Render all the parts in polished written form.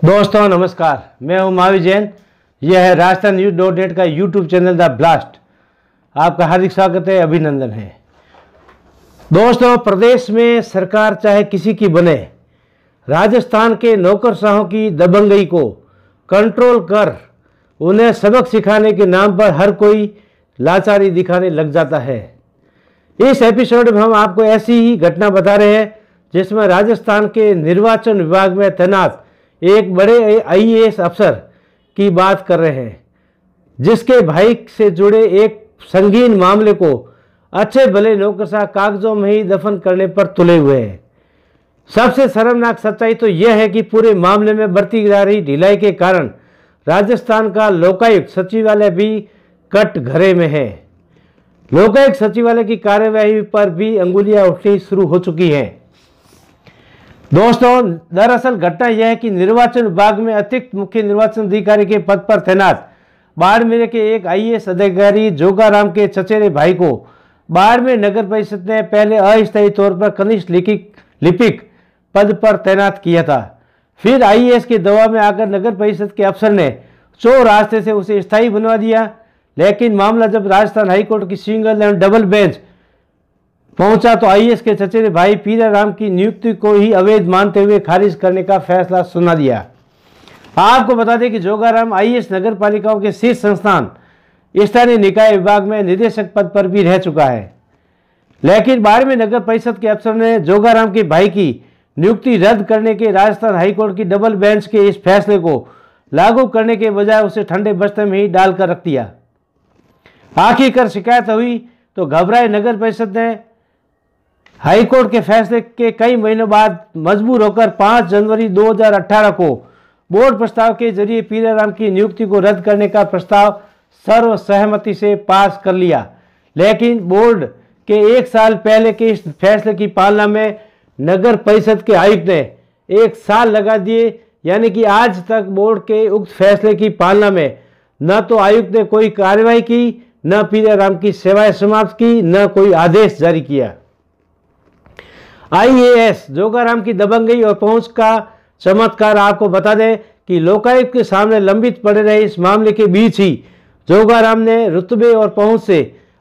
दोस्तों नमस्कार, मैं हूं महावीर जैन। यह है राजस्थान न्यूज़.net का यूट्यूब चैनल द ब्लास्ट। आपका हार्दिक स्वागत है, अभिनंदन है। दोस्तों, प्रदेश में सरकार चाहे किसी की बने, राजस्थान के नौकरशाहों की दबंगई को कंट्रोल कर उन्हें सबक सिखाने के नाम पर हर कोई लाचारी दिखाने लग जाता है। इस एपिसोड में हम आपको ऐसी ही घटना बता रहे हैं जिसमें राजस्थान के निर्वाचन विभाग में तैनात एक बड़े आईएएस अफसर की बात कर रहे हैं, जिसके भाई से जुड़े एक संगीन मामले को अच्छे भले नौकरशाह कागजों में ही दफन करने पर तुले हुए हैं। सबसे शर्मनाक सच्चाई तो यह है कि पूरे मामले में बरती जा रही ढिलाई के कारण राजस्थान का लोकायुक्त सचिवालय भी कटघरे में है। लोकायुक्त सचिवालय की कार्यवाही पर भी अंगुलियां उठनी शुरू हो चुकी हैं। दोस्तों, दरअसल घटना यह है कि निर्वाचन विभाग में अतिरिक्त मुख्य निर्वाचन अधिकारी के पद पर तैनात बाड़मेर के एक आईएएस अधिकारी जोगाराम के चचेरे भाई को बाड़मेर नगर परिषद ने पहले अस्थायी तौर पर कनिष्ठ लिपिक पद पर तैनात किया था। फिर आईएएस के दबाव में आकर नगर परिषद के अफसर ने चोर रास्ते से उसे स्थायी बनवा दिया। लेकिन मामला जब राजस्थान हाईकोर्ट की सिंगल एंड डबल बेंच पहुंचा तो आईएएस के चचेरे भाई पीराराम की नियुक्ति को ही अवैध मानते हुए खारिज करने का फैसला सुना दिया। आपको बता दें कि जोगाराम आईएएस नगर पालिकाओं के शीर्ष संस्थान स्थानीय निकाय विभाग में निदेशक पद पर भी रह चुका है। लेकिन बाड़मेर नगर परिषद के अफसर ने जोगाराम के भाई की नियुक्ति रद्द करने के राजस्थान हाईकोर्ट की डबल बेंच के इस फैसले को लागू करने के बजाय उसे ठंडे बस्ते में ही डालकर रख दिया। आखिरकार शिकायत हुई तो घबराए नगर परिषद ने हाईकोर्ट के फैसले के कई महीनों बाद मजबूर होकर 5 जनवरी 2018 को बोर्ड प्रस्ताव के जरिए पीराराम की नियुक्ति को रद्द करने का प्रस्ताव सर्वसहमति से पास कर लिया। लेकिन बोर्ड के 1 साल पहले के इस फैसले की पालना में नगर परिषद के आयुक्त ने 1 साल लगा दिए। यानी कि आज तक बोर्ड के उक्त फैसले की पालना में न तो आयुक्त ने कोई कार्रवाई की, न पीराराम की सेवाएं समाप्त की, न कोई आदेश जारी किया। आईएएस जोगाराम की दबंगई और पहुंच का चमत्कार। आपको बता दें कि लोकायुक्त के सामने लंबित पड़े रहे इस मामले के बीच ही जोगाराम ने रुतबे और पहुंच से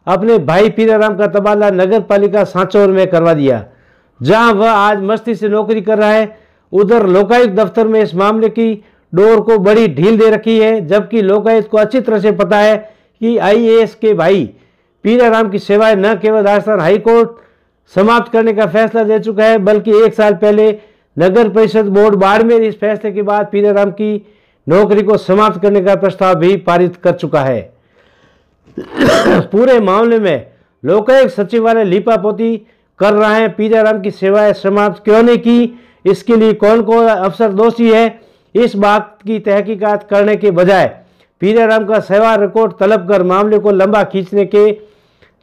अपने भाई पीराराम का तबादला नगर पालिका सांचौर में करवा दिया, जहां वह आज मस्ती से नौकरी कर रहा है। उधर लोकायुक्त दफ्तर में इस मामले की डोर को बड़ी ढील दे रखी है, जबकि लोकायुक्त को अच्छी तरह से पता है कि आईएएस के भाई पीराराम की सेवाएं न केवल राजस्थान हाईकोर्ट समाप्त करने का फैसला दे चुका है, बल्कि 1 साल पहले नगर परिषद बोर्ड बाड़मेर इस फैसले के बाद पीराराम की नौकरी को समाप्त करने का प्रस्ताव भी पारित कर चुका है। पूरे मामले में लोकायुक्त सचिवालय लीपापोती कर रहा है। पीराराम की सेवाएं समाप्त क्यों नहीं की, इसके लिए कौन कौन अफसर दोषी है, इस बात की तहकीकात करने के बजाय पीराराम का सेवा रिकॉर्ड तलब कर मामले को लंबा खींचने के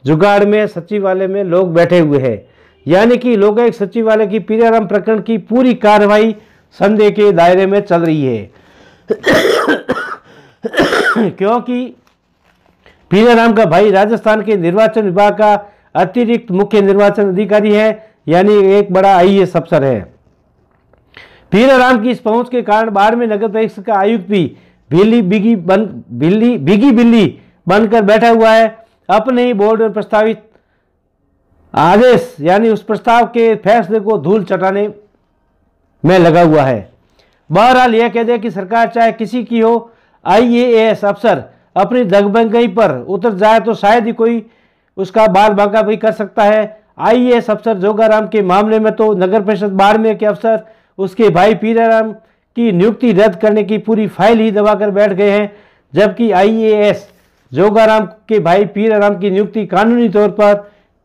जुगाड़ में सचिवालय में लोग बैठे हुए हैं। यानी कि लोकायुक्त सचिवालय की पीराराम प्रकरण की पूरी कार्रवाई संदेह के दायरे में चल रही है। क्योंकि पीराराम का भाई राजस्थान के निर्वाचन विभाग का अतिरिक्त मुख्य निर्वाचन अधिकारी है, यानी एक बड़ा आईएएस अफसर है। पीराराम की इस पहुंच के कारण बाड़मेर नगर परिषद का आयुक्त भी बिगी बिल्ली बनकर बैठा हुआ है। अपने ही बोर्ड में प्रस्तावित आदेश यानी उस प्रस्ताव के फैसले को धूल चटाने में लगा हुआ है। बहरहाल यह कह दे कि सरकार चाहे किसी की हो, आईएएस अफसर अपनी दबंगई पर उतर जाए तो शायद ही कोई उसका बाल बांका भी कर सकता है। आईएएस अफसर जोगाराम के मामले में तो नगर परिषद बाड़मेर के अफसर उसके भाई पीराराम की नियुक्ति रद्द करने की पूरी फाइल ही दबाकर बैठ गए हैं, जबकि आईएएस जोगाराम के भाई पीराराम की नियुक्ति कानूनी तौर पर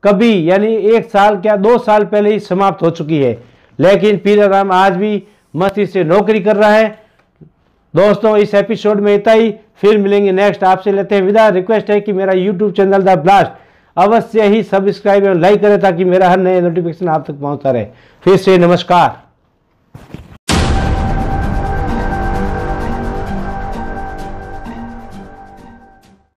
कभी यानी 1 साल क्या 2 साल पहले ही समाप्त हो चुकी है। लेकिन पीराराम आज भी मस्ती से नौकरी कर रहा है। दोस्तों, इस एपिसोड में इतना ही, फिर मिलेंगे नेक्स्ट। आपसे लेते हैं विदा। रिक्वेस्ट है कि मेरा यूट्यूब चैनल द ब्लास्ट अवश्य ही सब्सक्राइब और लाइक करें ताकि मेरा हर नया नोटिफिकेशन आप तक पहुंचता रहे। फिर से नमस्कार।